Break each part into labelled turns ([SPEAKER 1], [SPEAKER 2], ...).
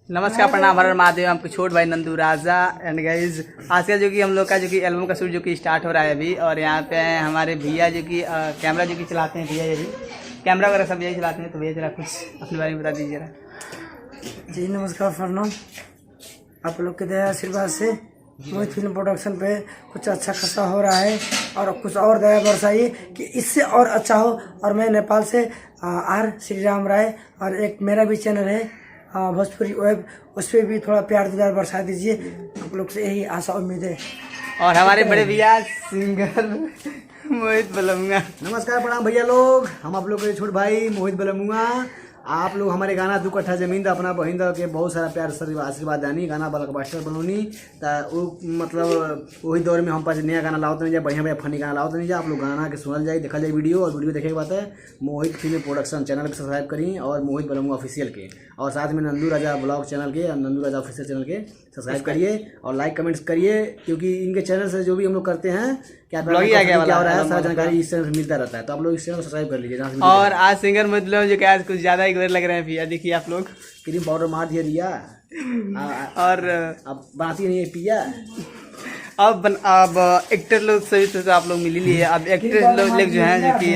[SPEAKER 1] नमस्कार प्रणाम हर महादेव। आपके छोट भाई नंदू राजा एंड गाइज आज का जो कि हम लोग का जो कि एल्बम का शूट जो कि स्टार्ट हो रहा है अभी। और यहाँ पे हैं हमारे भैया जो कि कैमरा जो कि चलाते हैं। भैया ये भी कैमरा वगैरह सब यही चलाते हैं। तो भैया जरा कुछ अपने बारे में बता दीजिए जरा।
[SPEAKER 2] जी नमस्कार प्रणाम। आप लोग के दया आशीर्वाद से मोहित फिल्म प्रोडक्शन पे कुछ अच्छा खासा हो रहा है और कुछ और दया बरसाइए कि इससे और अच्छा हो। और मैं नेपाल से आर श्री राम राय और एक मेरा भी चैनल है भोजपुरी वेब, उस पर भी थोड़ा प्यार दुलार बरसा दीजिए। आप लोग से यही आशा उम्मीद है।
[SPEAKER 1] और हमारे बड़े भैया सिंगर मोहित बलमुआ।
[SPEAKER 3] नमस्कार प्रणाम भैया लोग। हम आप लोग के छोट भाई मोहित बलमुआ। आप लोग हमारे गाना 2 कट्ठा जमीन था अपना बहिंद के बहुत सारा प्यार आशीर्वाद दानी गाना ब्लॉकबस्टर बनौनी तो मतलब वही दौर में हम पास नया गाना लाओ नहीं जाए, बढ़िया बढ़िया फनी गाना लाओ नहीं जाए। आप लोग गाना के सुनल जाए, देखल जाए वीडियो। और वीडियो देखे के बाद है मोहित फिल्म प्रोडक्शन चैनल के सब्सक्राइब करी और मोहित बलमुआ ऑफिशियल के, और साथ में नंदू राजा ब्लॉग चैनल के और नंदू राजा ऑफिशियल चैनल के सब्सक्राइब करिए और लाइक कमेंट्स करिए, क्योंकि इनके चैनल से जो भी हम लोग करते हैं क्या हो रहा है सारा जानकारी इस चैनल से मिलता रहता है। तो आप लोग इस चैनल को सब्सक्राइब कर लीजिए।
[SPEAKER 1] और आज सिंगर मतलब जो कि आज कुछ ज़्यादा ही गुर लग रहे हैं भैया। देखिए आप लोग
[SPEAKER 3] क्रीम पाउडर मार दिया रिया
[SPEAKER 1] और
[SPEAKER 3] अब बनाती नहीं है पिया।
[SPEAKER 1] अब एक्टर लोग सभी तो आप लोग मिल ही लिए। अब एक्टर लोग जो हैं जो कि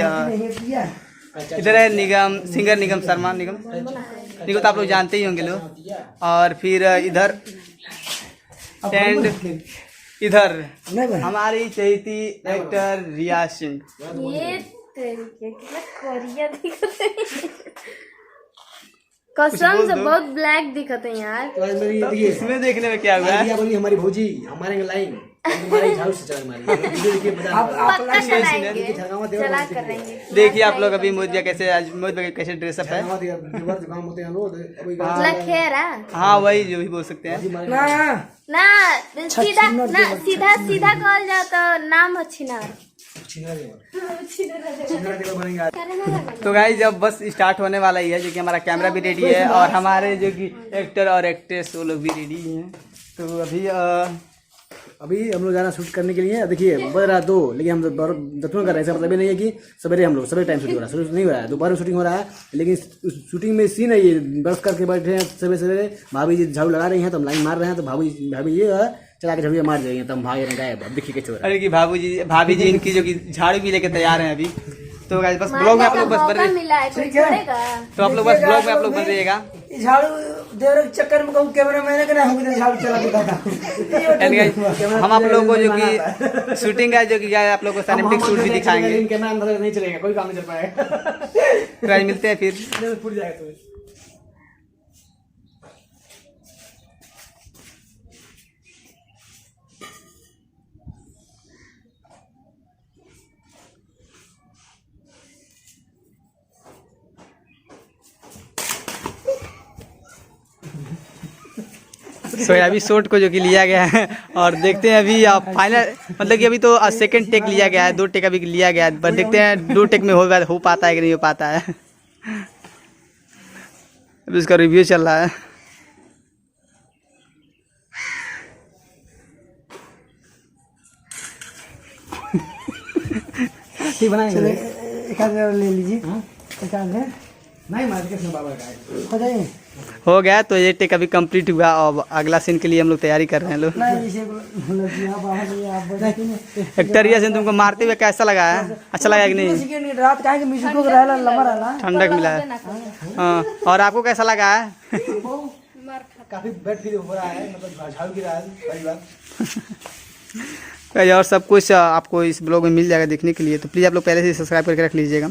[SPEAKER 1] इधर है निगम, सिंगर निगम शर्मा। निगम तो आप लोग जानते ही होंगे लोग। और फिर इधर एंड इधर हमारी चहेती एक्टर रिया सिंह।
[SPEAKER 4] कसम से बहुत ब्लैक दिखते हैं यार।
[SPEAKER 1] इसमें देखने में क्या हुआ है?
[SPEAKER 3] बोली हमारी भौजी हमारे लाइन हमारे झाड़ू से चला
[SPEAKER 1] देखिए आप लोग अभी मोहित भैया कैसे, आज मोहित भैया कैसे ड्रेसअप है। हाँ वही जो भी बोल सकते हैं
[SPEAKER 4] ना सीधा सीधा कहल जाए तो नाम अच्छी ना।
[SPEAKER 1] तो गाइस जब बस स्टार्ट होने वाला ही है, जो कि हमारा कैमरा भी रेडी है और हमारे जो कि एक्टर और एक्ट्रेस वो लोग भी रेडी हैं। तो
[SPEAKER 3] अभी हम लोग जाना शूट करने के लिए। देखिए बज रहा 2, लेकिन हम दत्तुन कर रहे हैं। ऐसा मतलब ये नहीं है कि सवेरे हम लोग सवेरे टाइम शूट हो रहा है, शूट नहीं हो रहा है, दोपहर में शूटिंग हो रहा है। लेकिन शूटिंग में सीन है ये बस करके बैठे हैं सवेरे। भाभी जी झाड़ू लगा रही हैं तो हम लाइन मार रहे हैं। तो भाभी ये चला के झाड़ू मार जाएंगे तो हम भाग गए। अब देखिए कैसे हो रहा है।
[SPEAKER 1] अरे कि भाभी जी इनकी जो कि झाड़ू भी लेके तैयार हैं अभी। तो गाइस बस ब्लॉग में आप लोग बस बन रहे, तो आप लोग बस ब्लॉग में आप लोग बन रहिएगा।
[SPEAKER 2] झाड़ू देवर के चक्कर में कहूँ कैमरा मैंने का हम झाड़ू चला देता था।
[SPEAKER 1] हम आप लोगों को जो कि शूटिंग का जो कि आप लोग को सिनेमैटिक शूट भी दिखाएंगे।
[SPEAKER 3] कैमरा अंदर नहीं चलेगा, कोई काम नहीं चल पाएगा।
[SPEAKER 1] तो आज मिलते हैं फिर।
[SPEAKER 3] फूट जाएगा तुम्हें।
[SPEAKER 1] सो अभी शॉट को जो कि लिया गया है और देखते हैं अभी फाइनल, मतलब कि अभी तो सेकंड टेक लिया गया है, 2 टेक अभी लिया गया है। पर देखते हैं 2 टेक में हो पाता है कि नहीं हो पाता है। अभी उसका रिव्यू चल रहा है।
[SPEAKER 3] ठीक बनाएंगे।
[SPEAKER 2] एक आध ले लीजिए।
[SPEAKER 3] नहीं मार के बाबा का
[SPEAKER 2] हो जाए
[SPEAKER 1] हो गया। तो ये टेक अभी कंप्लीट हुआ और अगला सीन के लिए हम लोग तैयारी कर रहे हैं लोग। एक्टर रिया सिंह तुमको मारते हुए कैसा लगा है? अच्छा लगा कि नहीं?
[SPEAKER 2] रात का म्यूजिको लंबा
[SPEAKER 1] ठंडक मिला है। हाँ, और आपको कैसा लगा है?
[SPEAKER 3] काफी बेड फील हो रहा है, मतलब झाड़ू की रहा है पहली बार।
[SPEAKER 1] और सब कुछ आपको इस ब्लॉग में मिल जाएगा देखने के लिए। तो प्लीज़ आप लोग पहले से सब्सक्राइब करके रख लीजिएगा।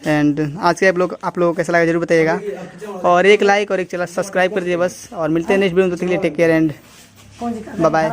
[SPEAKER 1] एंड आज के आप लोगों को कैसा लगा जरूर बताइएगा। और एक लाइक और एक चैनल सब्सक्राइब कर दीजिए बस। और मिलते हैं नेक्स्ट वीडियो में। तो take care and bye bye.